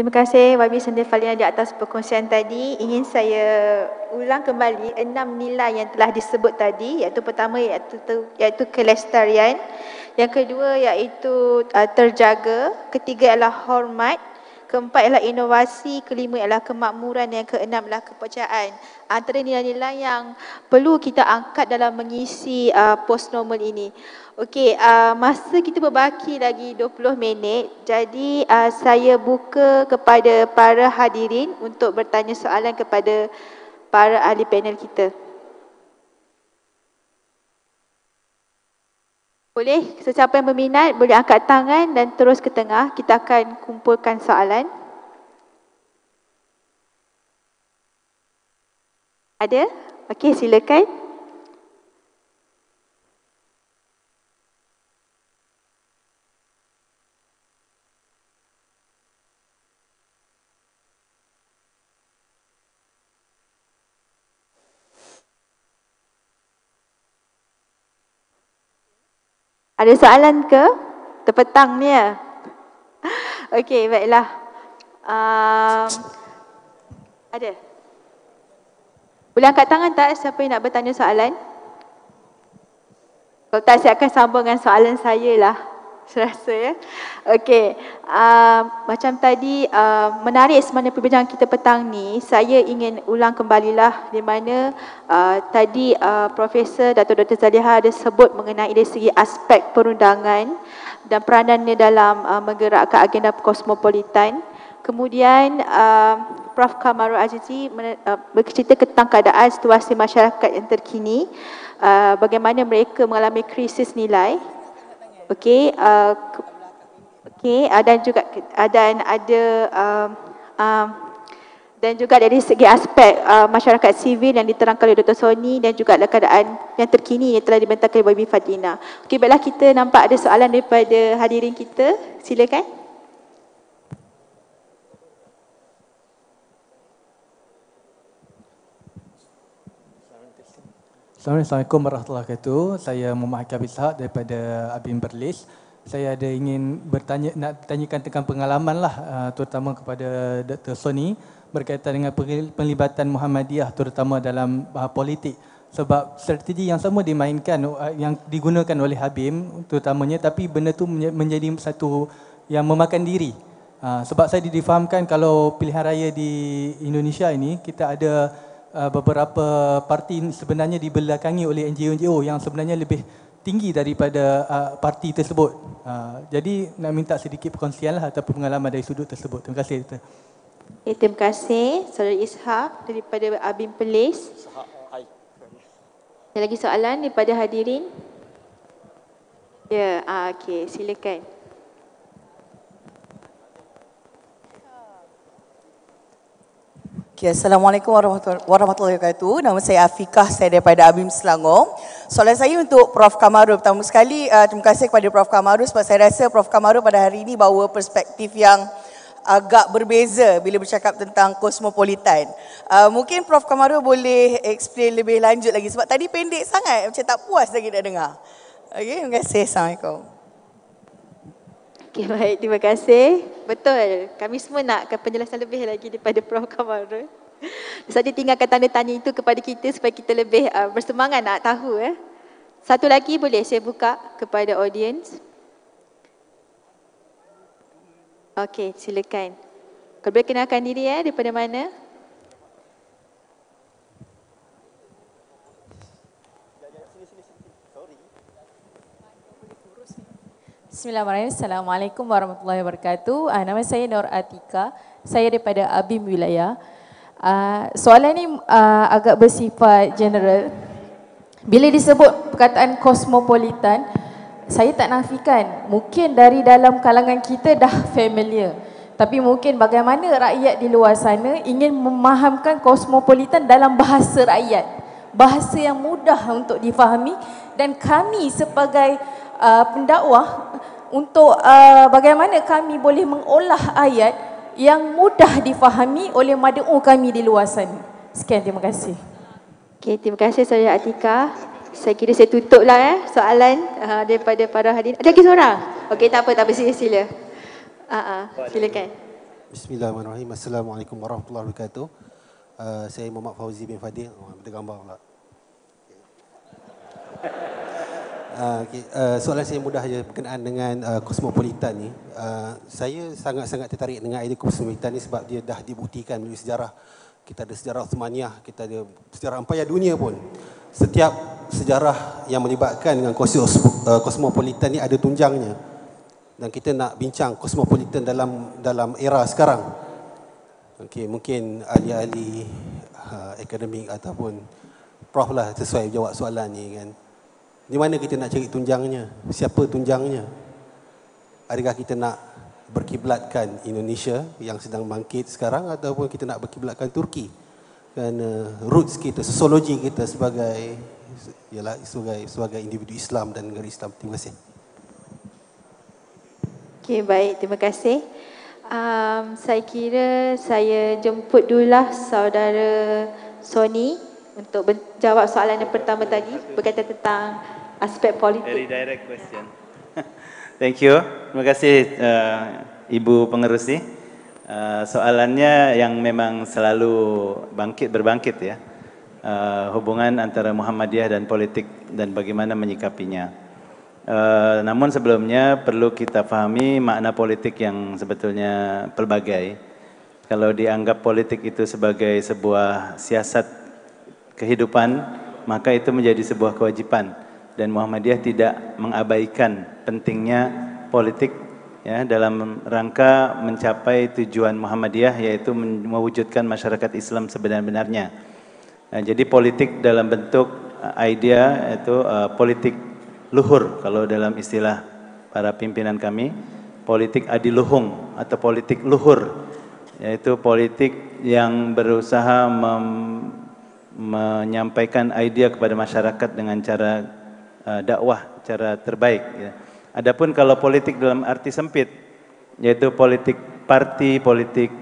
Terima kasih Wabi Sendiri Falina di atas perkongsian tadi. Ingin saya ulang kembali 6 nilai yang telah disebut tadi, iaitu pertama iaitu kelestarian, yang kedua iaitu terjaga, ketiga adalah hormat, keempat adalah inovasi, kelima adalah kemakmuran, yang keenam adalah kepercayaan. Antara nilai-nilai yang perlu kita angkat dalam mengisi post normal ini. Okey, masa kita berbaki lagi 20 minit. Jadi saya buka kepada para hadirin untuk bertanya soalan kepada para ahli panel kita. Boleh, sesiapa yang berminat boleh angkat tangan dan terus ke tengah. Kita akan kumpulkan soalan. Ada? Okey, silakan. Ada soalan ke? Terpetang ni ya? Okey, baiklah. Ada? Boleh angkat tangan tak siapa yang nak bertanya soalan? Kalau tak, saya akan sambung dengan soalan saya lah. Saya rasa ya. Okey, macam tadi menarik sebenarnya perbincangan kita petang ni. Saya ingin ulang kembalilah di mana tadi Profesor Dato' Dr. Zaliha ada sebut mengenai dari segi aspek perundangan dan peranannya dalam menggerakkan agenda kosmopolitan. Kemudian Prof. Kamarul Azizi bercerita tentang keadaan situasi masyarakat yang terkini, bagaimana mereka mengalami krisis nilai. Okey, dan juga dan juga dari segi aspek masyarakat sivil yang diterangkan oleh Dr. Sony, dan juga keadaan yang terkini yang telah dibentangkan oleh Wabi Fadlina. Okey, baiklah, kita nampak ada soalan daripada hadirin kita. Silakan. Assalamualaikum warahmatullahi wabarakatuh. Saya Muhammad Hakim Ishaq daripada ABIM Perlis. Saya ada ingin nak tanyakan tentang pengalaman lah, terutama kepada Dr. Sony berkaitan dengan penglibatan Muhammadiyah terutama dalam politik. Sebab strategi yang sama dimainkan, yang digunakan oleh ABIM terutamanya, tapi benda tu menjadi satu yang memakan diri. Sebab saya difahamkan kalau pilihan raya di Indonesia ini, kita ada beberapa parti sebenarnya dibelakangi oleh NGO-NGO yang sebenarnya lebih tinggi daripada parti tersebut. Jadi nak minta sedikit perkongsian lah ataupun pengalaman dari sudut tersebut. Terima kasih, Dr. Terima kasih Saudara Ishaq daripada ABIM Perlis. Ada lagi soalan daripada hadirin? Ya, okey, silakan. Okay, Assalamualaikum warahmatullahi wabarakatuh. Nama saya Afikah, saya daripada ABIM Selangor. Soalan saya untuk Prof. Kamarul. Pertama sekali, terima kasih kepada Prof. Kamarul sebab saya rasa Prof. Kamarul pada hari ini bawa perspektif yang agak berbeza bila bercakap tentang kosmopolitan. Mungkin Prof. Kamarul boleh explain lebih lanjut lagi sebab tadi pendek sangat, macam tak puas lagi nak dengar. Okey, terima kasih. Assalamualaikum. Okey, baik, terima kasih. Betul, kami semua nak penjelasan lebih lagi daripada Prof. Kamarul. Saja tinggalkan tanda tanya itu kepada kita supaya kita lebih bersemangat nak tahu. Satu lagi boleh saya buka kepada audience. Okey, silakan. Kalau boleh kenalkan diri daripada mana? Bismillahirrahmanirrahim. Assalamualaikum warahmatullahi wabarakatuh. Nama saya Nur Atika. Saya daripada ABIM Wilayah. Soalan ni agak bersifat general. Bila disebut perkataan kosmopolitan, saya tak nafikan. Mungkin dari dalam kalangan kita dah familiar. Tapi mungkin bagaimana rakyat di luar sana ingin memahamkan kosmopolitan dalam bahasa rakyat. Bahasa yang mudah untuk difahami, dan kami sebagai pendakwah untuk bagaimana kami boleh mengolah ayat yang mudah difahami oleh mad'u kami di luar sana. Sekian, terima kasih. Okey, terima kasih Saudara Atika. Saya kira saya tutuplah soalan daripada para hadirin. Ada lagi seorang? Okey, tak apa, sila. Silakan. Bismillahirrahmanirrahim. Assalamualaikum warahmatullahi wabarakatuh. Saya Muhammad Fauzi bin Fadil. Ada gambar pula. Soalan saya mudah saja berkenaan dengan kosmopolitan ni. Saya sangat-sangat tertarik dengan idea kosmopolitan ni sebab dia dah dibuktikan melalui sejarah. Kita ada sejarah Uthmaniyah, kita ada sejarah Empayar Dunia pun. Setiap sejarah yang melibatkan dengan kosmopolitan ni ada tunjangnya. Dan kita nak bincang kosmopolitan dalam era sekarang. Okey, mungkin ahli-ahli akademik ataupun Prof lah sesuai jawab soalan ni kan. Di mana kita nak cari tunjangnya? Siapa tunjangnya? Adakah kita nak berkiblatkan Indonesia yang sedang bangkit sekarang ataupun kita nak berkiblatkan Turki? Kerana roots kita, sosiologi kita sebagai individu Islam dan negara Islam. Terima kasih. Okey, baik, terima kasih. Saya kira saya jemput dululah saudara Sony untuk menjawab soalan yang pertama tadi berkaitan tentang aspek politik. Very direct question. Thank you. Terima kasih Ibu Pengerusi. Soalannya yang memang selalu berbangkit ya. Hubungan antara Muhammadiyah dan politik dan bagaimana menyikapinya. Namun sebelumnya perlu kita fahami makna politik yang sebetulnya pelbagai. Kalau dianggap politik itu sebagai sebuah siasat kehidupan, maka itu menjadi sebuah kewajiban. Dan Muhammadiyah tidak mengabaikan pentingnya politik ya, dalam rangka mencapai tujuan Muhammadiyah, yaitu mewujudkan masyarakat Islam sebenar-benarnya. Nah, jadi politik dalam bentuk idea itu politik luhur kalau dalam istilah para pimpinan kami, politik adiluhung atau politik luhur, yaitu politik yang berusaha menyampaikan idea kepada masyarakat dengan cara dakwah, cara terbaik ya. Adapun kalau politik dalam arti sempit, yaitu politik parti, politik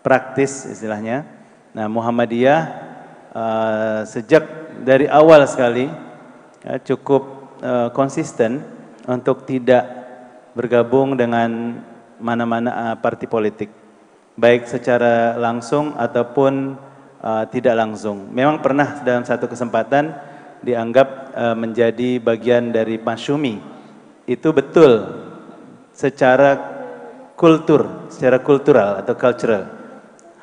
praktis istilahnya. Nah, Muhammadiyah sejak dari awal sekali cukup konsisten untuk tidak bergabung dengan mana-mana parti politik, baik secara langsung ataupun tidak langsung. Memang pernah dalam satu kesempatan dianggap menjadi bagian dari Masyumi. Itu betul secara kultural atau cultural.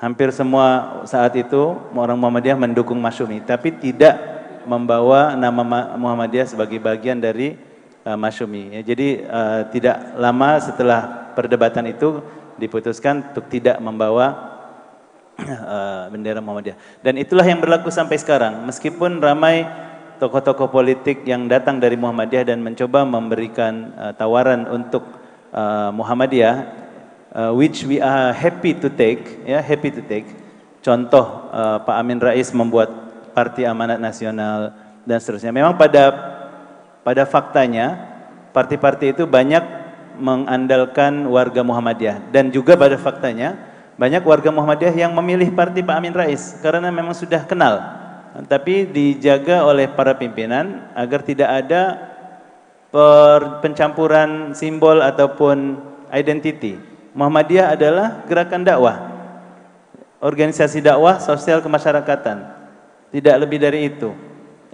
Hampir semua saat itu orang Muhammadiyah mendukung Masyumi, tapi tidak membawa nama Muhammadiyah sebagai bagian dari Masyumi. Ya, jadi tidak lama setelah perdebatan itu diputuskan untuk tidak membawa bendera Muhammadiyah. Dan itulah yang berlaku sampai sekarang. Meskipun ramai tokoh-tokoh politik yang datang dari Muhammadiyah dan mencoba memberikan tawaran untuk Muhammadiyah, which we are happy to take. Contoh Pak Amin Rais membuat Parti Amanat Nasional dan seterusnya. Memang pada faktanya parti-parti itu banyak mengandalkan warga Muhammadiyah, dan juga pada faktanya banyak warga Muhammadiyah yang memilih parti Pak Amin Rais karena memang sudah kenal. Tapi dijaga oleh para pimpinan agar tidak ada pencampuran simbol ataupun identiti. Muhammadiyah adalah gerakan dakwah, organisasi dakwah sosial kemasyarakatan. Tidak lebih dari itu.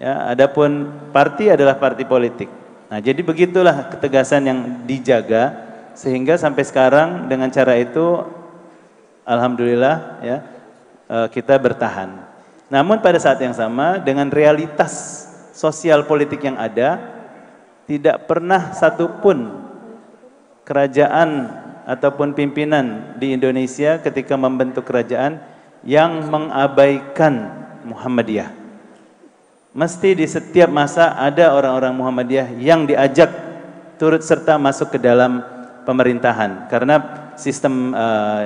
Ya, adapun parti adalah parti politik. Nah, jadi begitulah ketegasan yang dijaga sehingga sampai sekarang dengan cara itu, alhamdulillah, ya, kita bertahan. Namun pada saat yang sama dengan realitas sosial politik yang ada, tidak pernah satupun kerajaan ataupun pimpinan di Indonesia ketika membentuk kerajaan yang mengabaikan Muhammadiyah. Mesti di setiap masa ada orang-orang Muhammadiyah yang diajak turut serta masuk ke dalam pemerintahan, karena sistem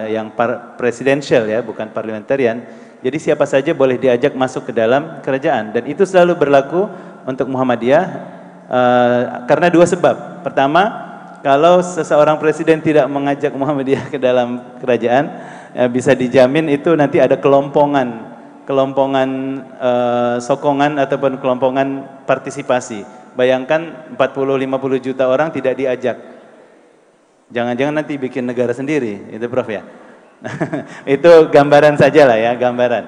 yang presidensial ya, bukan parliamentarian. Jadi siapa saja boleh diajak masuk ke dalam kerajaan, dan itu selalu berlaku untuk Muhammadiyah karena dua sebab. Pertama, kalau seseorang presiden tidak mengajak Muhammadiyah ke dalam kerajaan, bisa dijamin itu nanti ada kelompongan sokongan ataupun kelompongan partisipasi. Bayangkan 40-50 juta orang tidak diajak. Jangan-jangan nanti bikin negara sendiri, itu Prof ya. Itu gambaran saja lah ya, gambaran.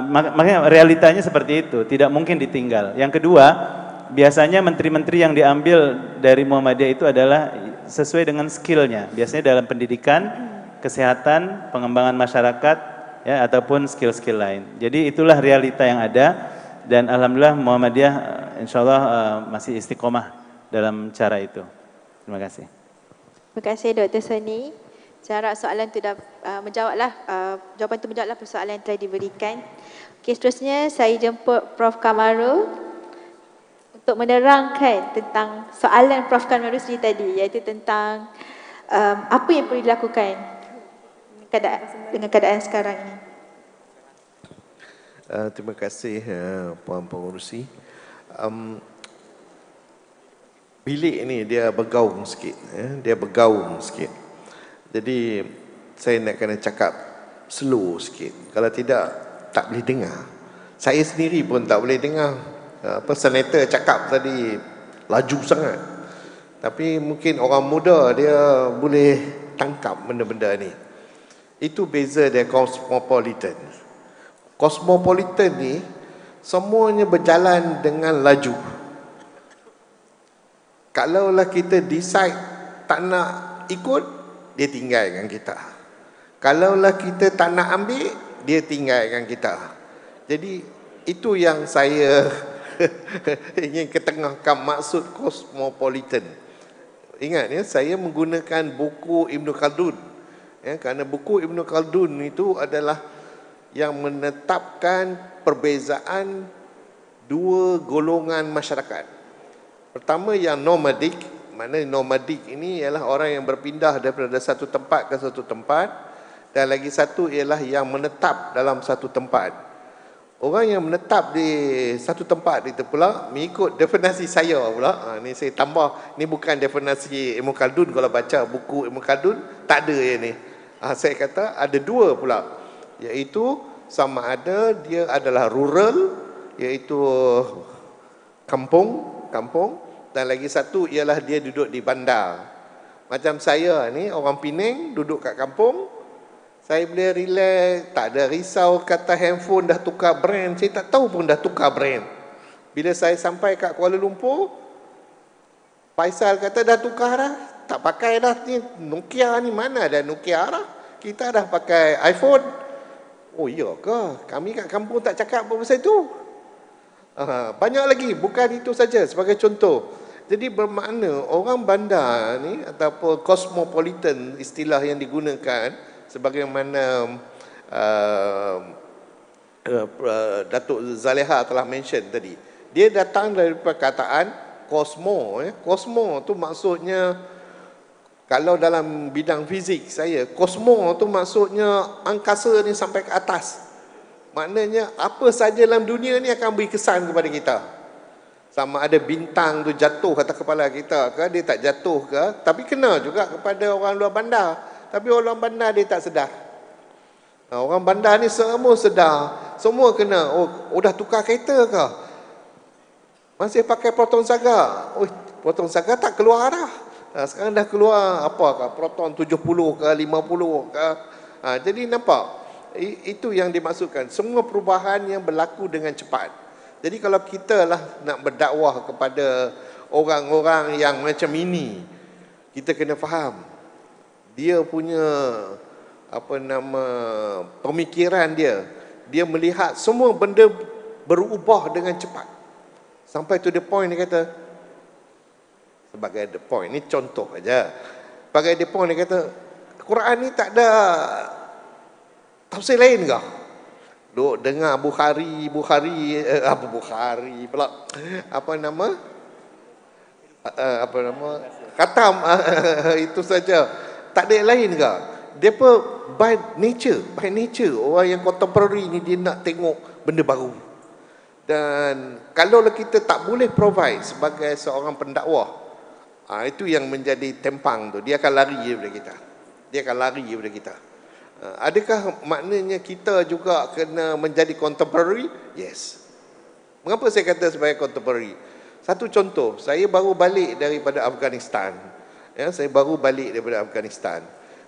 Makanya realitanya seperti itu, tidak mungkin ditinggal. Yang kedua, biasanya menteri-menteri yang diambil dari Muhammadiyah itu adalah sesuai dengan skillnya. Biasanya dalam pendidikan, kesehatan, pengembangan masyarakat, ya, ataupun skill-skill lain. Jadi itulah realita yang ada, dan alhamdulillah Muhammadiyah insya Allah masih istiqomah dalam cara itu. Terima kasih. Terima kasih Dr. Soni. Saya harap soalan itu dah menjawablah, jawapan itu menjawablah persoalan yang telah diberikan. Okey, seterusnya saya jemput Prof. Kamarul untuk menerangkan tentang soalan Prof. Kamarul sendiri tadi, iaitu tentang apa yang perlu dilakukan dengan keadaan sekarang ini. Terima kasih Puan Pengurusi. Bilik ini dia bergaung sikit, dia bergaung sikit. Jadi saya nak kena cakap slow sikit. Kalau tidak, tak boleh dengar. Saya sendiri pun tak boleh dengar. Senator cakap tadi laju sangat. Tapi mungkin orang muda dia boleh tangkap benda-benda ni. Itu beza dia cosmopolitan. Cosmopolitan ni semuanya berjalan dengan laju. Kalaulah kita decide tak nak ikut, dia tinggalkan kita. Kalaulah kita tak nak ambil, dia tinggalkan kita. Jadi itu yang saya ingin ketengahkan maksud cosmopolitan. Ingat ya, saya menggunakan buku Ibn Khaldun. Ya, kerana buku Ibn Khaldun itu adalah yang menetapkan perbezaan dua golongan masyarakat. Pertama yang nomadik, maknanya nomadik ini ialah orang yang berpindah daripada satu tempat ke satu tempat, dan lagi satu ialah yang menetap dalam satu tempat. Orang yang menetap di satu tempat itu pula mengikut definisi saya pula. Ni saya tambah, ni bukan definisi Ibn Khaldun. Kalau baca buku Ibn Khaldun tak ada yang ni. Saya kata ada dua pula, iaitu sama ada dia adalah rural, iaitu kampung, dan lagi satu ialah dia duduk di bandar. Macam saya ni orang Penang duduk kat kampung, saya boleh relax, tak ada risau kata handphone dah tukar brand. Saya tak tahu pun dah tukar brand. Bila saya sampai kat Kuala Lumpur, Faisal kata dah tukar dah, tak pakai dah ni Nokia ni, mana ada Nokia dah, kita dah pakai iPhone. Oh iya ke? Kami kat kampung tak cakap apa pasal itu. Banyak lagi, bukan itu saja sebagai contoh. Jadi bermakna orang bandar ni ataupun cosmopolitan, istilah yang digunakan sebagaimana Datuk Zaleha telah mention tadi. Dia datang dari perkataan kosmo. Kosmo tu maksudnya, kalau dalam bidang fizik saya, kosmo tu maksudnya angkasa ni sampai ke atas. Maknanya apa saja dalam dunia ni akan beri kesan kepada kita. Sama ada bintang tu jatuh atas kepala kita ke, dia tak jatuh ke, tapi kena juga kepada orang luar bandar. Tapi orang bandar dia tak sedar. Orang bandar ni semua sedar, semua kena. Oh dah tukar kereta ke? Masih pakai Proton Saga. Oh, Proton Saga tak keluar dah. Sekarang dah keluar apa ke? Proton 70 ke 50 ke. Jadi nampak, itu yang dimaksudkan. Semua perubahan yang berlaku dengan cepat. Jadi kalau kita lah nak berdakwah kepada orang-orang yang macam ini, kita kena faham dia punya pemikiran dia melihat semua benda berubah dengan cepat. Sampai to the point dia kata, sebagai the point ni contoh aja. Sebagai the point dia kata, Quran ni tak ada tafsir lain ke? Duk dengar Bukhari pula. Khatam itu saja. Tak ada yang lain ke? Depa by nature orang yang contemporary ni dia nak tengok benda baru. Dan kalau kita tak boleh provide sebagai seorang pendakwah, itu yang menjadi tempang tu. Dia akan lari daripada kita. Adakah maknanya kita juga kena menjadi contemporary? Yes. Mengapa saya kata sebagai contemporary? Satu contoh, saya baru balik daripada Afghanistan. Ya, saya baru balik daripada Afghanistan.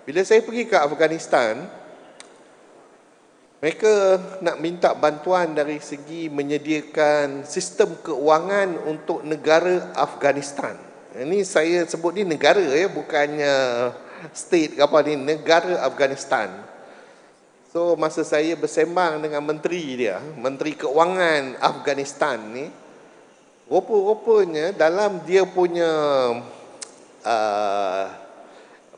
Bila saya pergi ke Afghanistan, mereka nak minta bantuan dari segi menyediakan sistem keuangan untuk negara Afghanistan. Ini saya sebut ni negara ya, bukannya state ke apa ni, negara Afghanistan. So masa saya bersembang dengan menteri dia, menteri keuangan Afghanistan ni, rupa-rupanya dalam dia punya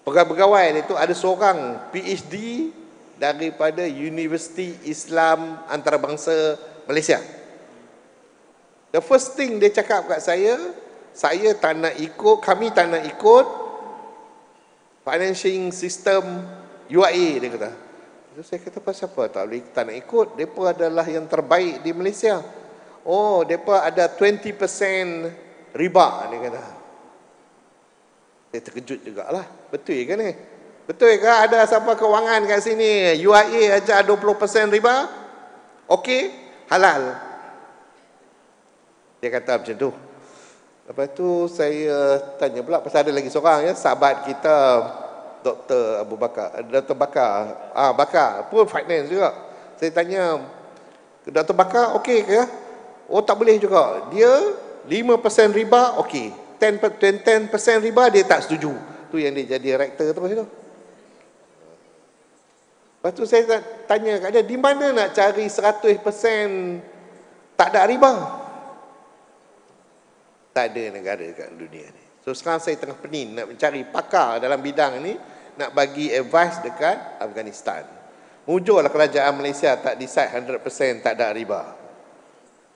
pegawai itu ada seorang PhD daripada Universiti Islam Antarabangsa Malaysia. The first thing dia cakap kat saya tak nak ikut, kami tak nak ikut financing system UIA, dia kata. So, saya kata pasal apa tak nak ikut, mereka adalah yang terbaik di Malaysia. Oh, mereka ada 20% riba, dia kata. Saya terkejut jugalah. Betul ke ni? Betul ke ada siapa kewangan kat sini UIA aja 20% riba? Okey, halal. Dia kata macam tu. Lepas tu saya tanya pula pasal ada lagi seorang ya, sahabat kita Dr. Abu Bakar, Dr. Bakar, Bakar pun finance juga. Saya tanya Dr. Bakar okey ke? Oh tak boleh juga. Dia 5% riba okey. 10% riba dia tak setuju. Tu yang dia jadi rektor terus itu. Lepas tu saya tanya kat dia, di mana nak cari 100% tak ada riba? Tak ada negara kat dunia ni. So sekarang saya tengah pening nak mencari pakar dalam bidang ni, nak bagi advice dekat Afghanistan. Mujurlah kerajaan Malaysia tak decide 100% tak ada riba.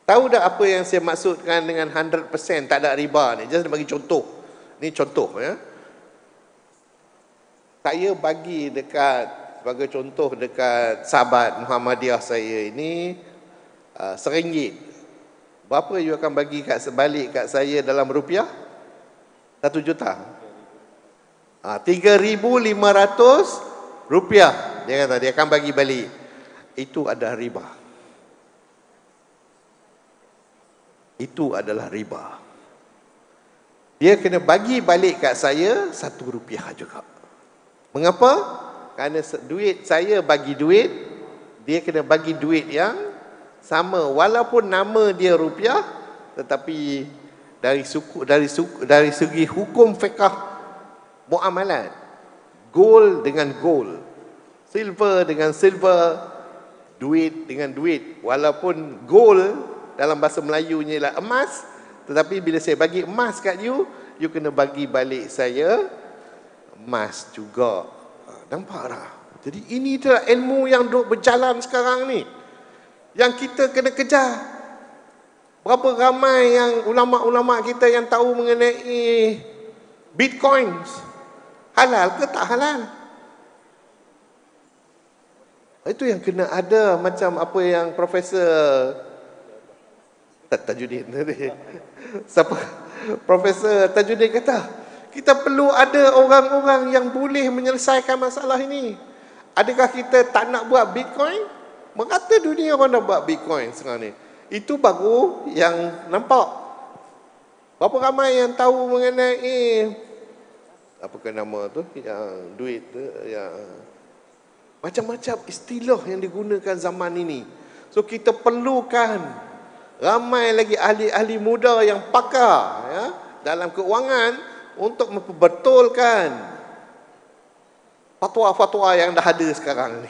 Tahu tak apa yang saya maksudkan dengan 100% tak ada riba ni? Just bagi contoh. Ni contoh ya. Saya bagi dekat sebagai contoh dekat sahabat Muhammadiyah saya ini RM1. Berapa you akan bagi balik kat saya dalam rupiah? 1 juta. 3,500 rupiah. Dia kata dia akan bagi balik. Itu adalah riba. Itu adalah riba. Dia kena bagi balik kat saya 1 rupiah juga. Mengapa? Kerana duit saya bagi duit, dia kena bagi duit yang sama walaupun nama dia rupiah, tetapi dari segi hukum fiqh muamalat, gold dengan gold, silver dengan silver, duit dengan duit, walaupun gold dalam bahasa Melayunya ialah emas, tetapi bila saya bagi emas kat you kena bagi balik saya emas juga. Nampak tak? Jadi ini adalah ilmu yang duk berjalan sekarang ni, yang kita kena kejar. Berapa ramai yang ulama-ulama kita yang tahu mengenai Bitcoins, halal ke tak halal? Itu yang kena ada, macam apa yang Profesor Tajuddin tadi, siapa? Profesor Tajuddin kata, kita perlu ada orang-orang yang boleh menyelesaikan masalah ini. Adakah kita tak nak buat Bitcoin? Mengata dunia orang nak buat Bitcoin sekarang ni. Itu baru yang nampak. Berapa ramai yang tahu mengenai apa nama tu, yang duit tu, yang macam-macam istilah yang digunakan zaman ini. So kita perlukan ramai lagi ahli-ahli muda yang pakar ya, dalam keuangan untuk memperbetulkan fatwa-fatwa yang dah ada sekarang ni.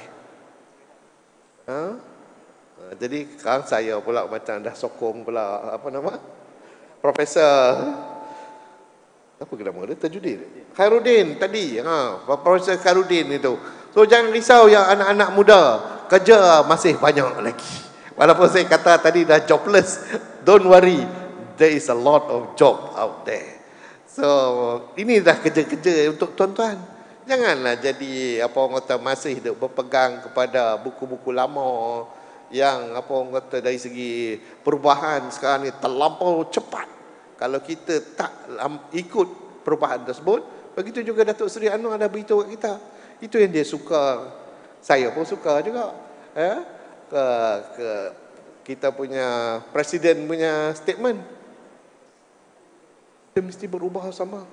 Jadi sekarang saya pula macam dah sokong pula apa nama? Profesor apa nama dia? Tajuddin. Khairuddin tadi. Profesor Khairuddin itu. So jangan risau yang anak-anak muda, kerja masih banyak lagi. Walaupun saya kata tadi dah jobless, don't worry. There is a lot of job out there. So, ini dah kerja-kerja untuk tuan-tuan. Janganlah jadi apa orang kata masih berpegang kepada buku-buku lama yang apa orang kata dari segi perubahan sekarang ni terlampau cepat. Kalau kita tak ikut perubahan tersebut, begitu juga Datuk Seri Anwar dah beritahu kat kita. Itu yang dia suka. Saya pun suka juga. Kita punya presiden punya statement. Kita mesti berubah sama.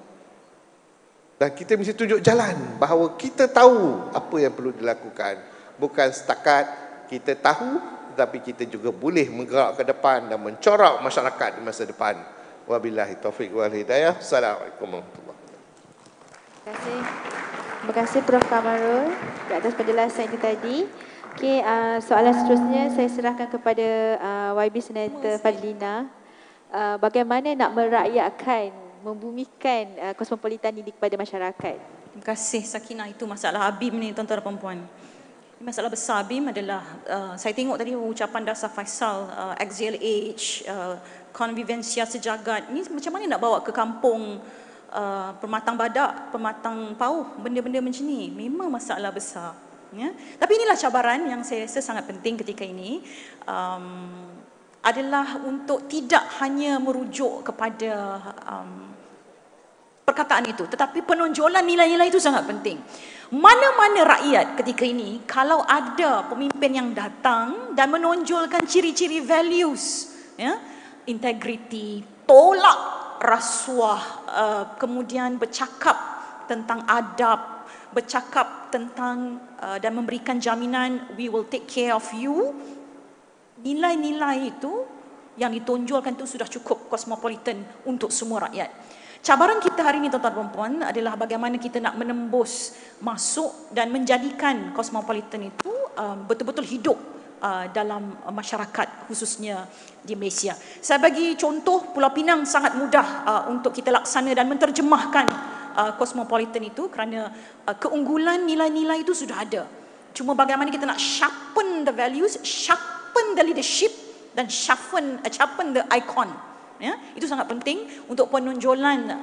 Dan kita mesti tunjuk jalan bahawa kita tahu apa yang perlu dilakukan. Bukan setakat kita tahu, tetapi kita juga boleh menggerak ke depan dan mencorak masyarakat di masa depan. Wabillahi taufiq wal hidayah. Assalamualaikum warahmatullahi wabarakatuh. Terima kasih Prof. Kamarul di atas penjelasan itu tadi. Okey, soalan seterusnya saya serahkan kepada YB Senator Fadlina. Bagaimana nak merakyatkan, membumikan kosmopolitan ini kepada masyarakat? Terima kasih Sakinah. Itu masalah ABIM ni tuan-tuan dan puan-puan. Masalah besar ABIM adalah, saya tengok tadi ucapan dasar Faisal, axial age, konvivensia sejagat. Ni macam mana nak bawa ke kampung pematang badak, pematang pauh, benda-benda macam ni. Memang masalah besar. Ya? Tapi inilah cabaran yang saya rasa sangat penting ketika ini. Adalah untuk tidak hanya merujuk kepada perkataan itu, tetapi penonjolan nilai-nilai itu sangat penting. Mana-mana rakyat ketika ini, kalau ada pemimpin yang datang dan menonjolkan ciri-ciri values, ya, integriti, tolak rasuah, kemudian bercakap tentang adab, bercakap tentang dan memberikan jaminan we will take care of you, nilai-nilai itu yang ditonjolkan itu sudah cukup kosmopolitan untuk semua rakyat. Cabaran kita hari ini tuan-tuan dan puan adalah bagaimana kita nak menembus masuk dan menjadikan kosmopolitan itu betul-betul hidup dalam masyarakat khususnya di Malaysia. Saya bagi contoh, Pulau Pinang sangat mudah untuk kita laksana dan menterjemahkan kosmopolitan itu kerana keunggulan nilai-nilai itu sudah ada. Cuma bagaimana kita nak sharpen the values, sharpen the leadership dan sharpen the icon. Ya, itu sangat penting untuk penonjolan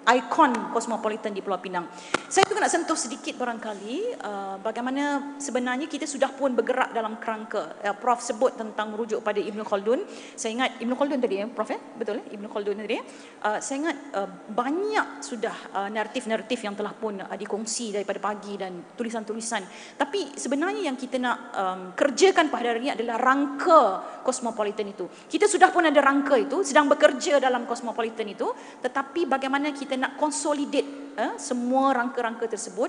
ikon kosmopolitan di Pulau Pinang. Saya juga nak sentuh sedikit barangkali bagaimana sebenarnya kita sudah pun bergerak dalam kerangka. Prof sebut tentang merujuk pada Ibn Khaldun. Saya ingat Ibn Khaldun tadi, Prof, betul Ibn Khaldun tadi. Saya ingat banyak sudah naratif-naratif yang telah pun dikongsi daripada pagi dan tulisan-tulisan. Tapi sebenarnya yang kita nak kerjakan pada hari ini adalah rangka kosmopolitan itu. Kita sudah pun ada rangka itu, sedang bekerja dalam kosmopolitan itu, tetapi bagaimana kita nak consolidate semua rangka-rangka tersebut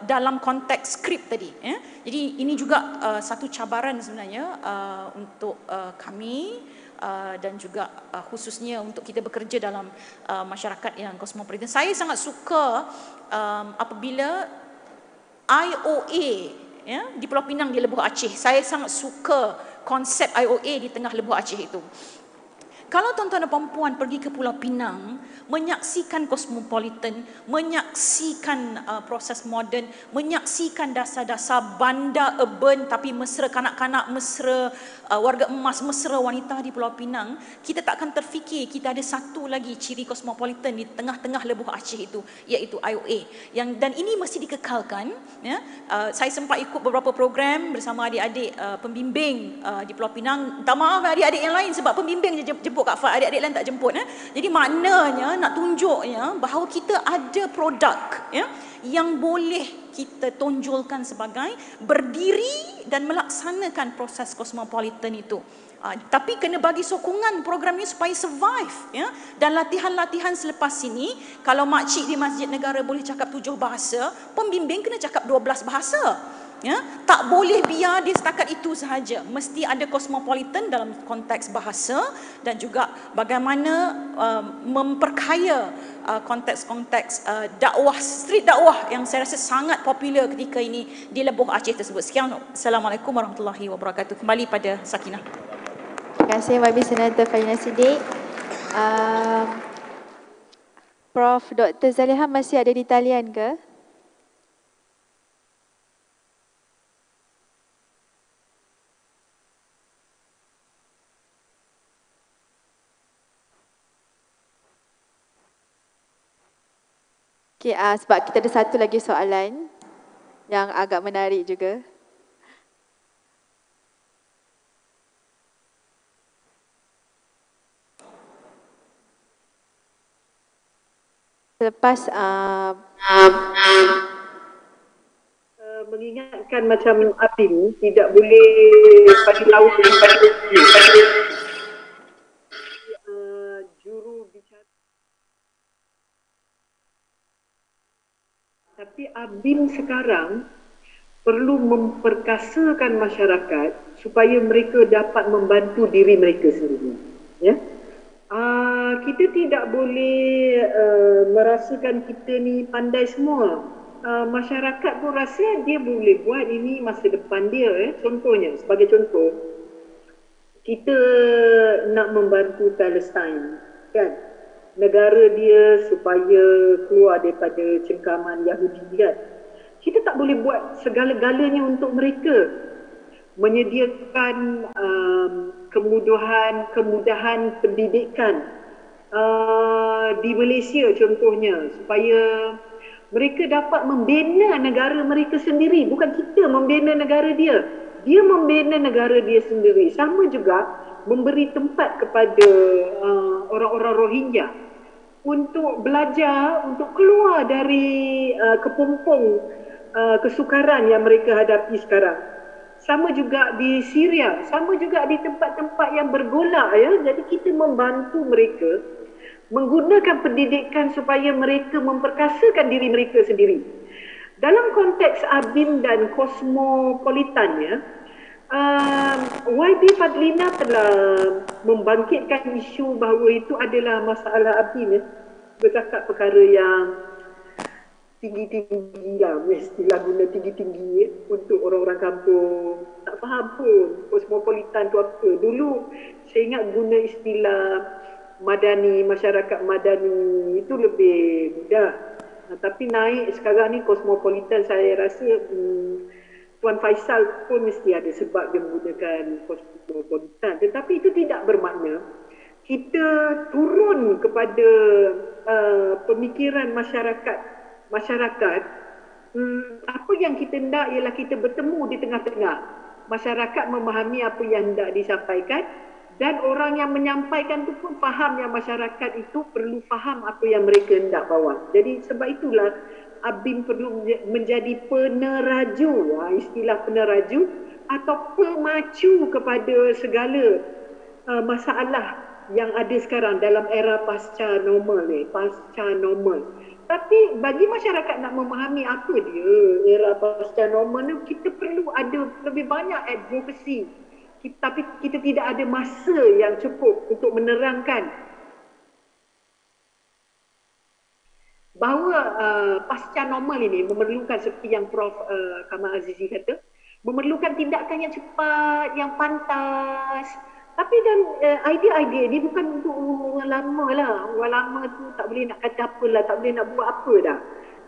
dalam konteks skrip tadi. Jadi ini juga satu cabaran sebenarnya untuk kami dan juga khususnya untuk kita bekerja dalam masyarakat yang kosmopolitan. Saya sangat suka apabila IOA di Pulau Pinang di Lebuh Aceh. Saya sangat suka konsep IOA di tengah Lebuh Aceh itu. Kalau tuan-tuan dan puan-puan pergi ke Pulau Pinang, menyaksikan kosmopolitan, menyaksikan proses moden, menyaksikan dasar-dasar bandar urban tapi mesra kanak-kanak, mesra warga emas, mesra wanita di Pulau Pinang, kita tak akan terfikir kita ada satu lagi ciri kosmopolitan di tengah-tengah Lebuh Aceh itu, iaitu IOA. Dan ini mesti dikekalkan. Ya. Saya sempat ikut beberapa program bersama adik-adik pembimbing di Pulau Pinang. Tak maaf adik-adik yang lain sebab pembimbing je jemput Kak Fad, adik-adik lain tak jemput. Jadi maknanya nak tunjuknya bahawa kita ada produk yang boleh kita tonjolkan sebagai berdiri dan melaksanakan proses kosmopolitan itu. Tapi kena bagi sokongan program ini supaya survive. Dan latihan-latihan selepas ini, kalau makcik di Masjid Negara boleh cakap 7 bahasa, pembimbing kena cakap 12 bahasa. Tak boleh biar dia setakat itu sahaja. Mesti ada kosmopolitan dalam konteks bahasa dan juga bagaimana memperkaya konteks-konteks dakwah, street dakwah yang saya rasa sangat popular ketika ini di Lebuh Aceh tersebut. Sekian. Assalamualaikum warahmatullahi wabarakatuh. Kembali pada Sakinah. Terima kasih YB Senator Fadlina Siddiq. Prof. Dr. Zaliha masih ada di talian ke? Okay, sebab kita ada satu lagi soalan yang agak menarik juga. Selepas mengingatkan macam ABIM tidak boleh bagi laut juru bicara Tapi ABIM sekarang perlu memperkasakan masyarakat supaya mereka dapat membantu diri mereka sendiri. Ya, kita tidak boleh merasakan kita ni pandai semua. Masyarakat pun rasa dia boleh buat ini masa depan dia. Contohnya, sebagai contoh, kita nak membantu Palestin, kan? Negara dia supaya keluar daripada cengkaman Yahudi, kan? Kita tak boleh buat segala-galanya untuk mereka. Menyediakan kemudahan pendidikan di Malaysia contohnya, supaya mereka dapat membina negara mereka sendiri. Bukan kita membina negara dia. Dia membina negara dia sendiri. Sama juga memberi tempat kepada orang-orang Rohingya untuk belajar, untuk keluar dari kepompong kesukaran yang mereka hadapi sekarang. Sama juga di Syria, sama juga di tempat-tempat yang bergolak, ya. Jadi kita membantu mereka menggunakan pendidikan supaya mereka memperkasakan diri mereka sendiri. Dalam konteks ABIM dan kosmopolitannya, YB Fadlina telah membangkitkan isu bahawa itu adalah masalah ABIM, ya. Bercakap perkara yang tinggi-tinggi lah, mestilah guna tinggi-tinggi, ya, untuk orang-orang kampung. Tak faham pun kosmopolitan tu apa. Dulu saya ingat guna istilah madani, masyarakat madani, itu lebih mudah. Tapi naik sekarang ni kosmopolitan, saya rasa Tuan Faisal pun mesti ada sebab dia menggunakan kosmopolitan. Tetapi itu tidak bermakna kita turun kepada pemikiran masyarakat. Apa yang kita nak ialah kita bertemu di tengah-tengah. Masyarakat memahami apa yang hendak disampaikan, dan orang yang menyampaikan itu pun faham yang masyarakat itu perlu faham apa yang mereka hendak bawa. Jadi sebab itulah ABIM perlu menjadi peneraju, istilah peneraju atau pemacu kepada segala masalah yang ada sekarang dalam era pasca normal ni, pasca normal. Tapi bagi masyarakat nak memahami apa dia era pasca normal ni, kita perlu ada lebih banyak advokasi. Tapi kita tidak ada masa yang cukup untuk menerangkan bahawa pasca normal ini memerlukan, seperti yang Prof. Kamal Azizi kata, memerlukan tindakan yang cepat, yang pantas. Tapi dan idea-idea ni bukan untuk orang lama lah. Orang lama tu tak boleh nak kata apa lah, tak boleh nak buat apa dah.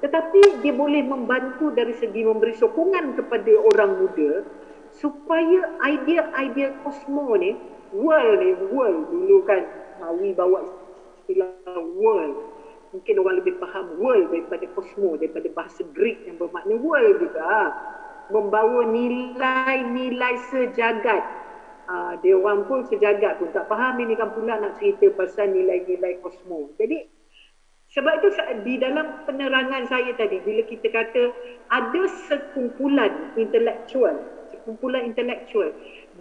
Tetapi dia boleh membantu dari segi memberi sokongan kepada orang muda supaya idea-idea kosmo ni, world dulu kan, Mawi bawa istilah world. Mungkin orang lebih faham world daripada kosmo, daripada bahasa Greek yang bermakna world juga. Membawa nilai-nilai sejagat. Dia orang pun sejagat pun tak faham, ini kan pula nak cerita pasal nilai-nilai kosmo. Jadi sebab itu di dalam penerangan saya tadi, bila kita kata ada sekumpulan intelektual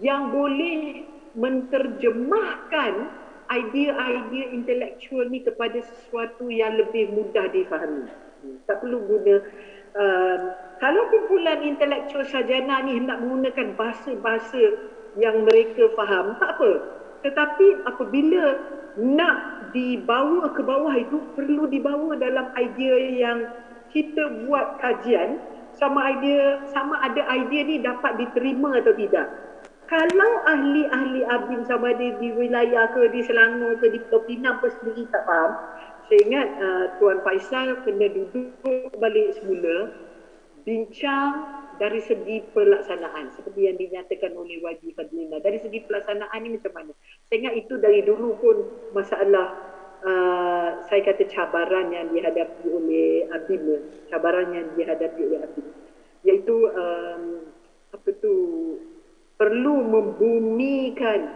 yang boleh menterjemahkan idea-idea intelektual ni kepada sesuatu yang lebih mudah difahami. Tak perlu guna kalau kumpulan intelektual sarjana ni hendak menggunakan bahasa-bahasa yang mereka faham, tak apa. Tetapi apabila nak dibawa ke bawah, itu perlu dibawa dalam idea yang kita buat kajian, sama ada idea ni dapat diterima atau tidak. Kalau ahli-ahli ABIM sama ada di wilayah ke, di Selangor ke, di Pulau Pinang pun sendiri tak faham, saya ingat Tuan Faisal kena duduk balik semula, bincang dari segi pelaksanaan seperti yang dinyatakan oleh YB Fadlina. Dari segi pelaksanaan ni macam mana? Saya ingat itu dari dulu pun masalah saya kata cabaran yang dihadapi oleh ABIM, iaitu perlu membumikan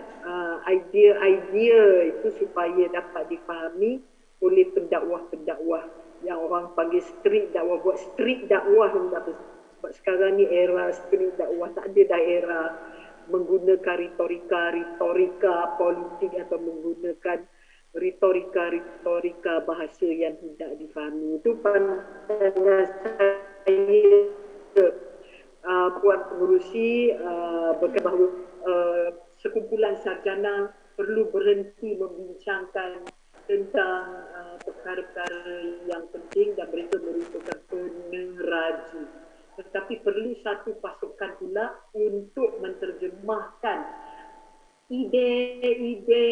idea-idea itu supaya dapat difahami oleh pendakwah-pendakwah yang orang panggil street dakwah. Buat street dakwah sebab sekarang ni era street dakwah, tak ada daerah menggunakan retorika politik atau menggunakan retorika bahasa yang tidak difahami. Itu pandangan saya Puan Pengerusi berkata bahawa sekumpulan sarjana perlu berhenti membincangkan tentang perkara-perkara yang penting dan mereka merupakan peneraju. Tetapi perlu satu pasukan pula untuk menterjemahkan ide-ide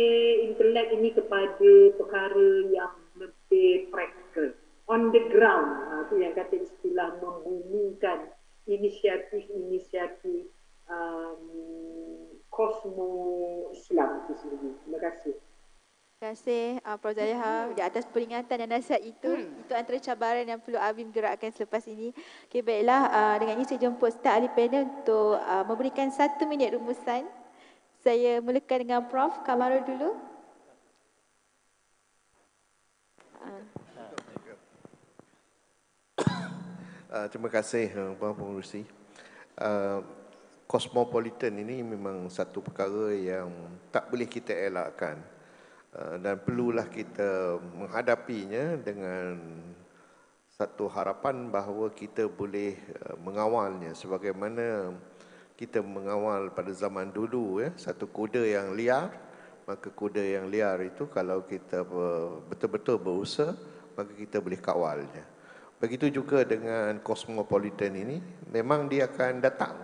intelek ini kepada perkara yang lebih praktikal. On the ground, itu yang kata istilah membumikan inisiatif-inisiatif kosmo Islam itu sendiri. Terima kasih. Terima kasih Prof. Zaliha di atas peringatan dan nasihat itu. Itu antara cabaran yang perlu ABIM gerakkan selepas ini. Okey, baiklah, dengan ini saya jemput staf ahli panel untuk memberikan 1 minit rumusan. Saya mulakan dengan Prof. Kamarul dulu. Terima kasih Puan Pengerusi. Cosmopolitan ini memang satu perkara yang tak boleh kita elakkan dan perlulah kita menghadapinya dengan satu harapan bahawa kita boleh mengawalnya sebagaimana kita mengawal pada zaman dulu satu kuda yang liar, maka kuda yang liar itu kalau kita betul-betul berusaha maka kita boleh kawalnya. Begitu juga dengan cosmopolitan ini, memang dia akan datang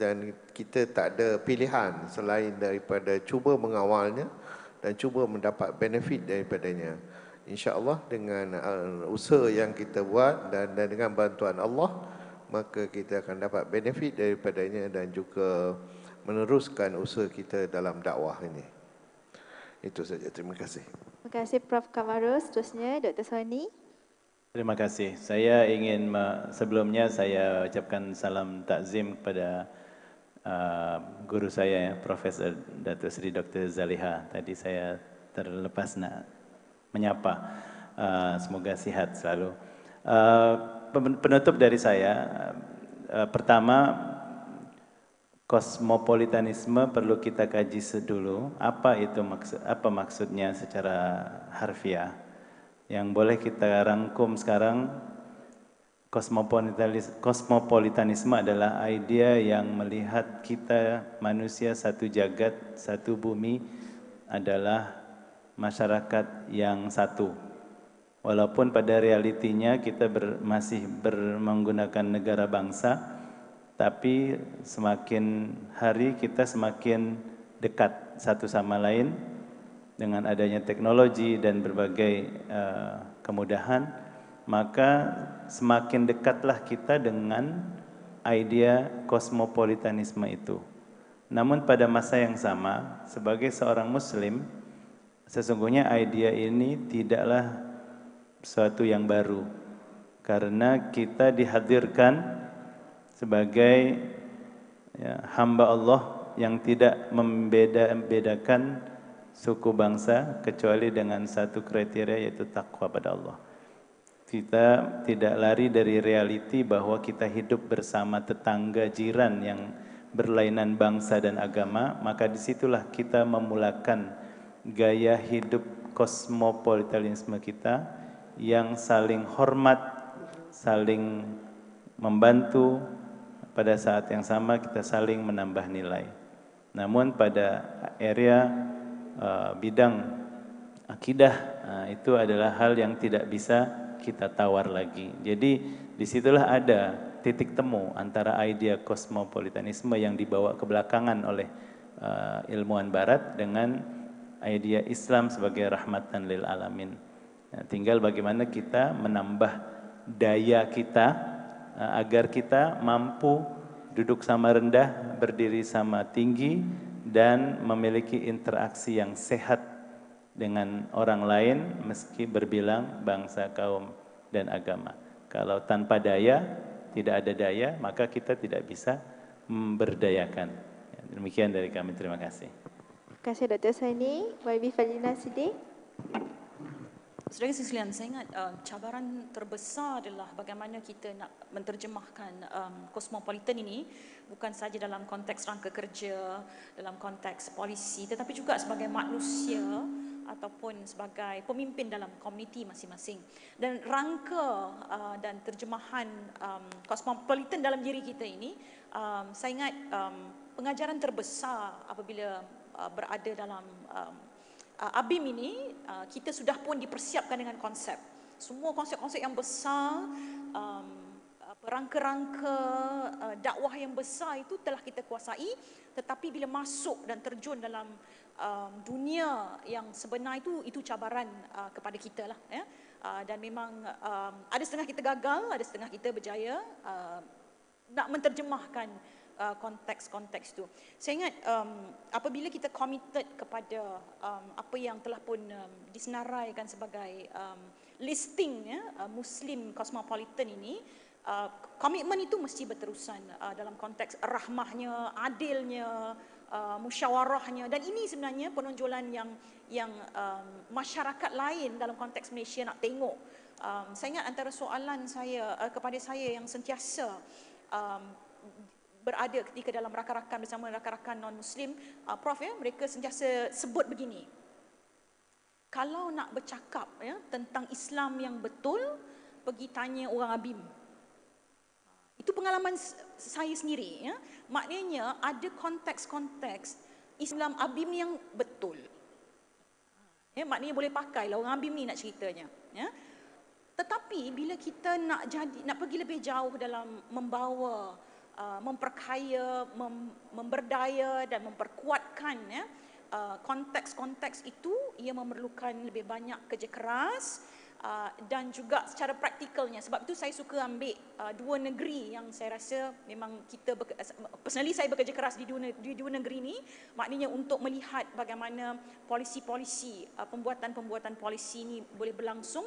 dan kita tak ada pilihan selain daripada cuba mengawalnya dan cuba mendapat benefit daripadanya. InsyaAllah dengan usaha yang kita buat dan dengan bantuan Allah, maka kita akan dapat benefit daripadanya dan juga meneruskan usaha kita dalam dakwah ini. Itu saja. Terima kasih. Terima kasih Prof. Kamarul. Seterusnya Dr. Soni. Terima kasih. Saya ingin sebelumnya saya ucapkan salam takzim kepada guru saya, Profesor Datuk Seri Dr. Zaliha. Tadi saya terlepas nak menyapa. Semoga sihat selalu. Penutup dari saya, pertama, kosmopolitanisme perlu kita kaji dulu. Apa itu maksudnya secara harfiah? Yang boleh kita rangkum sekarang, kosmopolitanisme adalah idea yang melihat kita manusia satu jagat, satu bumi adalah masyarakat yang satu. Walaupun pada realitinya kita masih menggunakan negara bangsa, tapi semakin hari kita semakin dekat satu sama lain. Dengan adanya teknologi dan berbagai kemudahan, maka semakin dekatlah kita dengan idea kosmopolitanisme itu. Namun pada masa yang sama, sebagai seorang Muslim, sesungguhnya idea ini tidaklah sesuatu yang baru, karena kita dihadirkan sebagai hamba Allah yang tidak membedakan suku bangsa kecuali dengan satu kriteria, yaitu takwa pada Allah. Kita tidak lari dari realiti bahwa kita hidup bersama tetangga jiran yang berlainan bangsa dan agama, maka disitulah kita memulakan gaya hidup kosmopolitanisme kita yang saling hormat, saling membantu, pada saat yang sama kita saling menambah nilai. Namun pada area bidang akidah, itu adalah hal yang tidak bisa kita tawar lagi. Jadi disitulah ada titik temu antara idea kosmopolitanisme yang dibawa ke belakangan oleh ilmuwan barat dengan idea Islam sebagai rahmatan lil alamin. Tinggal bagaimana kita menambah daya kita agar kita mampu duduk sama rendah, berdiri sama tinggi, dan memiliki interaksi yang sehat dengan orang lain meski berbilang bangsa, kaum, dan agama. Kalau tanpa daya, tidak ada daya, maka kita tidak bisa memberdayakan. Demikian dari kami, terima kasih. Terima kasih Dr. Soni. YB Fadlina Siddiq. Saudara sekalian, saya ingat cabaran terbesar adalah bagaimana kita nak menterjemahkan kosmopolitan ini bukan saja dalam konteks rangka kerja, dalam konteks polisi, tetapi juga sebagai manusia ataupun sebagai pemimpin dalam komuniti masing-masing. Dan rangka dan terjemahan kosmopolitan dalam diri kita ini, saya ingat pengajaran terbesar apabila berada dalam ABIM ini, kita sudah pun dipersiapkan dengan konsep. Semua konsep-konsep yang besar, rangka-rangka dakwah yang besar itu telah kita kuasai, tetapi bila masuk dan terjun dalam dunia yang sebenar itu cabaran kepada kita lah, ya. Dan memang ada setengah kita gagal, ada setengah kita berjaya nak menterjemahkan konteks-konteks itu. Saya ingat apabila kita committed kepada apa yang telah pun disenaraikan sebagai listing, ya, Muslim Cosmopolitan ini, komitmen itu mesti berterusan dalam konteks rahmahnya, adilnya, musyawarahnya, dan ini sebenarnya penonjolan yang masyarakat lain dalam konteks Malaysia nak tengok. Saya ingat antara soalan saya kepada saya yang sentiasa berada ketika dalam rakan-rakan bersama rakan-rakan non-Muslim, Prof, ya, mereka sentiasa sebut begini, kalau nak bercakap, ya, tentang Islam yang betul, pergi tanya orang ABIM. Itu pengalaman saya sendiri, ya. Maknanya ada konteks-konteks Islam ABIM yang betul. Ya, maknanya boleh pakai lah orang ABIM ni nak ceritanya, ya. Tetapi bila kita nak pergi lebih jauh dalam membawa, memperkaya, memberdaya dan memperkuatkan, ya, konteks-konteks itu, ia memerlukan lebih banyak kerja keras dan juga secara praktikalnya. Sebab itu saya suka ambil dua negeri yang saya rasa memang kita, personally saya bekerja keras di dua negeri ini, maknanya untuk melihat bagaimana polisi-polisi, pembuatan-pembuatan polisi ini boleh berlangsung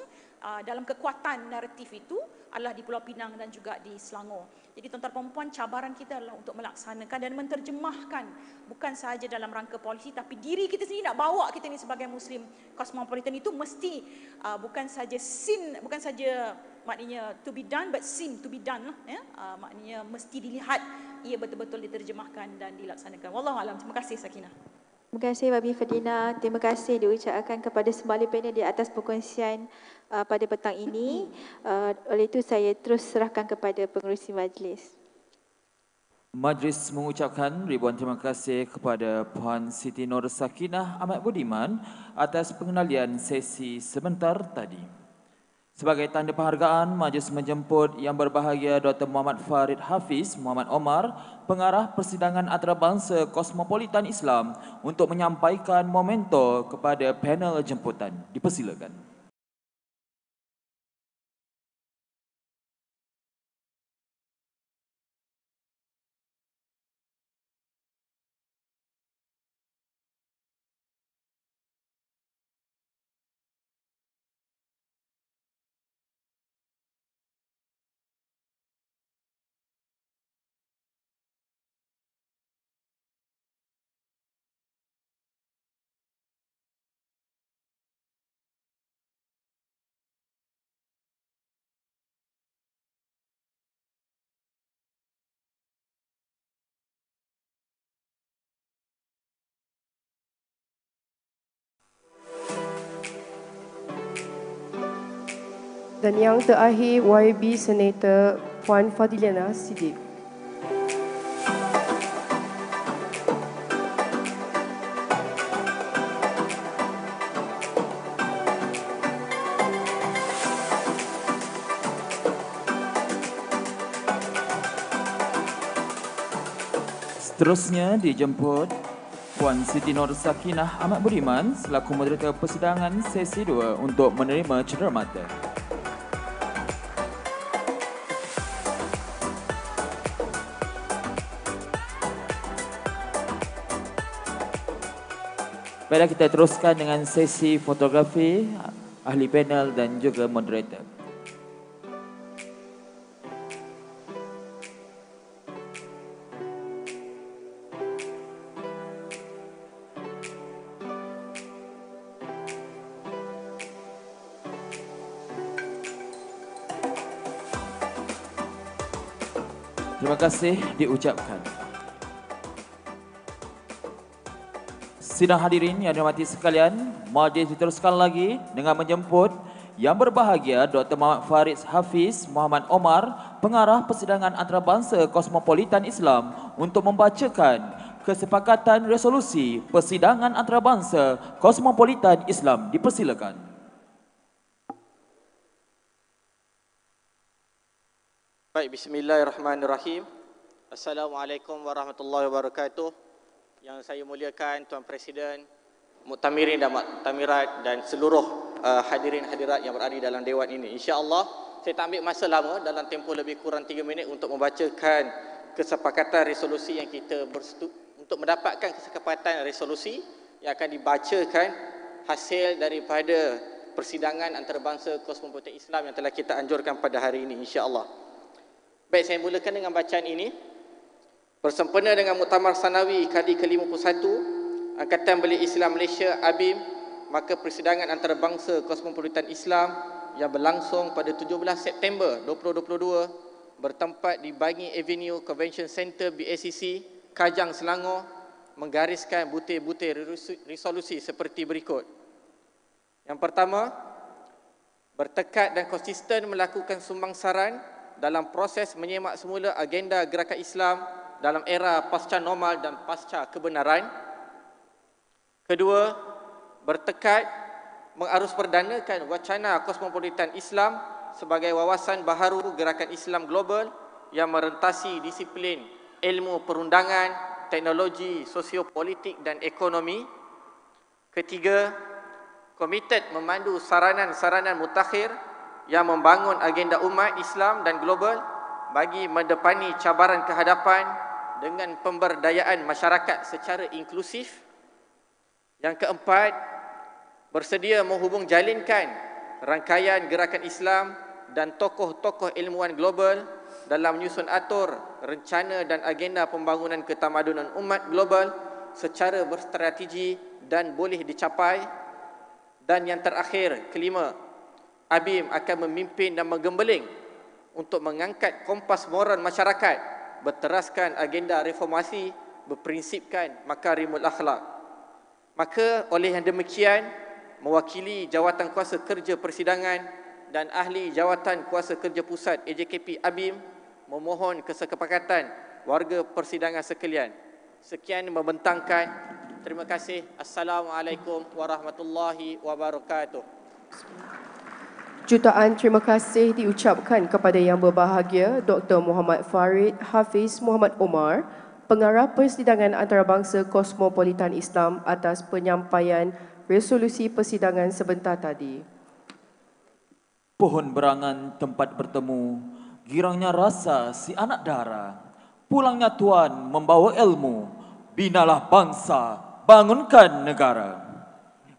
dalam kekuatan naratif itu adalah di Pulau Pinang dan juga di Selangor. Jadi tuan-tuan perempuan, cabaran kita adalah untuk melaksanakan dan menterjemahkan bukan sahaja dalam rangka polisi, tapi diri kita sendiri nak bawa kita ni sebagai Muslim Cosmopolitan itu mesti bukan saja maknanya to be done, but seem to be done lah, ya. Maknanya mesti dilihat ia betul-betul diterjemahkan dan dilaksanakan. Wallahualam. Terima kasih Sakinah. Terima kasih Babi Ferdina. Terima kasih diucapkan kepada semua ahli panel di atas perkongsian pada petang ini. Oleh itu saya terus serahkan kepada pengerusi majlis. Majlis mengucapkan ribuan terima kasih kepada Puan Siti Nur Sakinah Ahmad Budiman atas pengendalian sesi sebentar tadi. Sebagai tanda penghargaan, majlis menjemput Yang Berbahagia Dr. Muhammad Farid Hafiz Muhammad Omar, Pengarah Persidangan Antarabangsa Kosmopolitan Islam, untuk menyampaikan memento kepada panel jemputan. Dipersilakan. Dan yang terakhir, YB Senator Puan Fadiliana Siddiq. Seterusnya dijemput Puan Siti Nur Sakinah Ahmad Budiman selaku moderator persidangan sesi 2 untuk menerima cenderamata. Baiklah, kita teruskan dengan sesi fotografi ahli panel dan juga moderator. Terima kasih diucapkan. Sidang hadirin yang dihormati sekalian, majlis diteruskan lagi dengan menjemput yang berbahagia Dr. Muhammad Farid Hafiz Muhammad Omar, pengarah persidangan antarabangsa Kosmopolitan Islam untuk membacakan kesepakatan resolusi persidangan antarabangsa Kosmopolitan Islam. Dipersilakan. Baik, bismillahirrahmanirrahim. Assalamualaikum warahmatullahi wabarakatuh. Yang saya muliakan Tuan Presiden, Muktamirin dan Muktamirat dan seluruh hadirin hadirat yang berada dalam dewan ini. InsyaAllah saya tak ambil masa lama, dalam tempoh lebih kurang 3 minit untuk membacakan kesepakatan resolusi yang kita untuk mendapatkan kesepakatan resolusi yang akan dibacakan hasil daripada persidangan antarabangsa Kosmopolitan Islam yang telah kita anjurkan pada hari ini, insya-Allah. Baik, saya mulakan dengan bacaan ini. Bersempena dengan Muktamar Sanawi kali ke-51 Angkatan Belia Islam Malaysia ABIM, maka persidangan antarabangsa Kosmopolitan Islam yang berlangsung pada 17 September 2022 bertempat di Bangi Avenue Convention Center BACC, Kajang, Selangor, menggariskan butir-butir resolusi seperti berikut. Yang pertama, bertekad dan konsisten melakukan sumbangsaran dalam proses menyemak semula agenda gerakan Islam dalam era pasca normal dan pasca kebenaran. Kedua, bertekad mengarusberdanakan wacana Kosmopolitan Islam sebagai wawasan baharu gerakan Islam global yang merentasi disiplin ilmu perundangan, teknologi, sosiopolitik dan ekonomi. Ketiga, komited memandu saranan-saranan mutakhir yang membangun agenda umat Islam dan global bagi mendepani cabaran kehadapan dengan pemberdayaan masyarakat secara inklusif. Yang keempat, bersedia menghubung jalinkan rangkaian gerakan Islam dan tokoh-tokoh ilmuwan global dalam menyusun atur rencana dan agenda pembangunan ketamadunan umat global secara berstrategi dan boleh dicapai. Dan yang terakhir, kelima, ABIM akan memimpin dan menggembeling untuk mengangkat kompas moral masyarakat, berteraskan agenda reformasi, berprinsipkan makarimul akhlak. Maka oleh yang demikian, mewakili Jawatan Kuasa Kerja Persidangan dan Ahli Jawatan Kuasa Kerja Pusat AJKP ABIM, memohon kesepakatan warga persidangan sekalian. Sekian membentangkan. Terima kasih. Assalamualaikum warahmatullahi wabarakatuh. Jutaan terima kasih diucapkan kepada Yang Berbahagia Dr. Muhammad Farid Hafiz Muhammad Omar, pengarah persidangan antarabangsa Kosmopolitan Islam atas penyampaian resolusi persidangan sebentar tadi. Pohon berangan tempat bertemu, girangnya rasa si anak dara. Pulangnya Tuan membawa ilmu, binalah bangsa, bangunkan negara.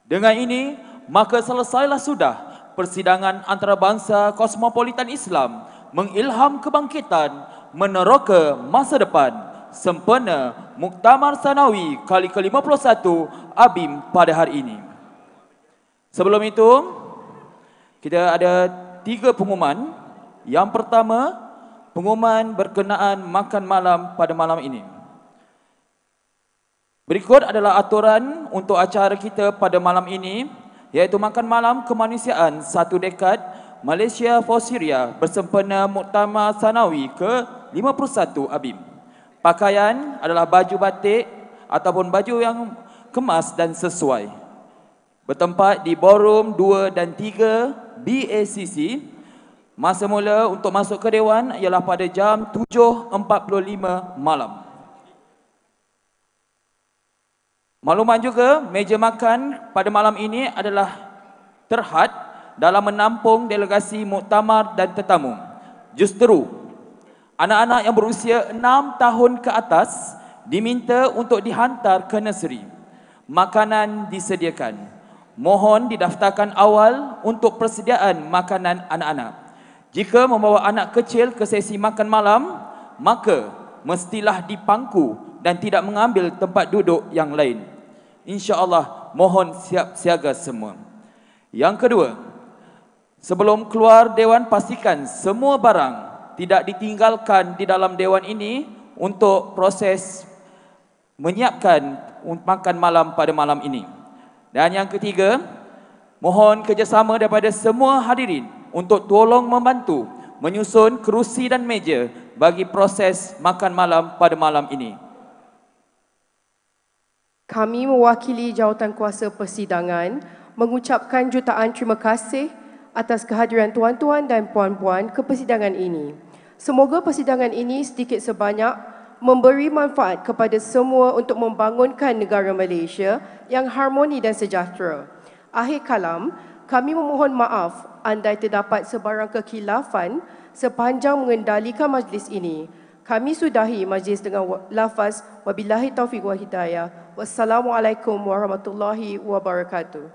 Dengan ini, maka selesailah sudah persidangan antarabangsa Kosmopolitan Islam mengilham kebangkitan, meneroka masa depan. Sempena Muktamar Sanawi kali ke-51 ABIM pada hari ini. Sebelum itu, kita ada 3 pengumuman. Yang pertama, pengumuman berkenaan makan malam pada malam ini. Berikut adalah aturan untuk acara kita pada malam ini, iaitu makan malam kemanusiaan 1 dekad Malaysia for Syria bersempena Muktamar Sanawi ke-51 ABIM. Pakaian adalah baju batik ataupun baju yang kemas dan sesuai. Bertempat di ballroom 2 dan 3 BACC. Masa mula untuk masuk ke Dewan ialah pada jam 7.45 malam. Makluman juga, meja makan pada malam ini adalah terhad dalam menampung delegasi muktamar dan tetamu. Justeru, anak-anak yang berusia 6 tahun ke atas diminta untuk dihantar ke nursery. Makanan disediakan. Mohon didaftarkan awal untuk persediaan makanan anak-anak. Jika membawa anak kecil ke sesi makan malam, maka mestilah dipangku dan tidak mengambil tempat duduk yang lain. InsyaAllah, mohon siap siaga semua. Yang kedua, sebelum keluar Dewan, pastikan semua barang tidak ditinggalkan di dalam Dewan ini untuk proses menyiapkan makan malam pada malam ini. Dan yang ketiga, mohon kerjasama daripada semua hadirin untuk tolong membantu menyusun kerusi dan meja bagi proses makan malam pada malam ini. Kami mewakili jawatankuasa persidangan mengucapkan jutaan terima kasih atas kehadiran tuan-tuan dan puan-puan ke persidangan ini. Semoga persidangan ini sedikit sebanyak memberi manfaat kepada semua untuk membangunkan negara Malaysia yang harmoni dan sejahtera. Akhir kalam, kami memohon maaf andai terdapat sebarang kekhilafan sepanjang mengendalikan majlis ini. Kami sudahi majlis dengan lafaz wabillahi taufiq wa hidayah. Wassalamualaikum warahmatullahi wabarakatuh.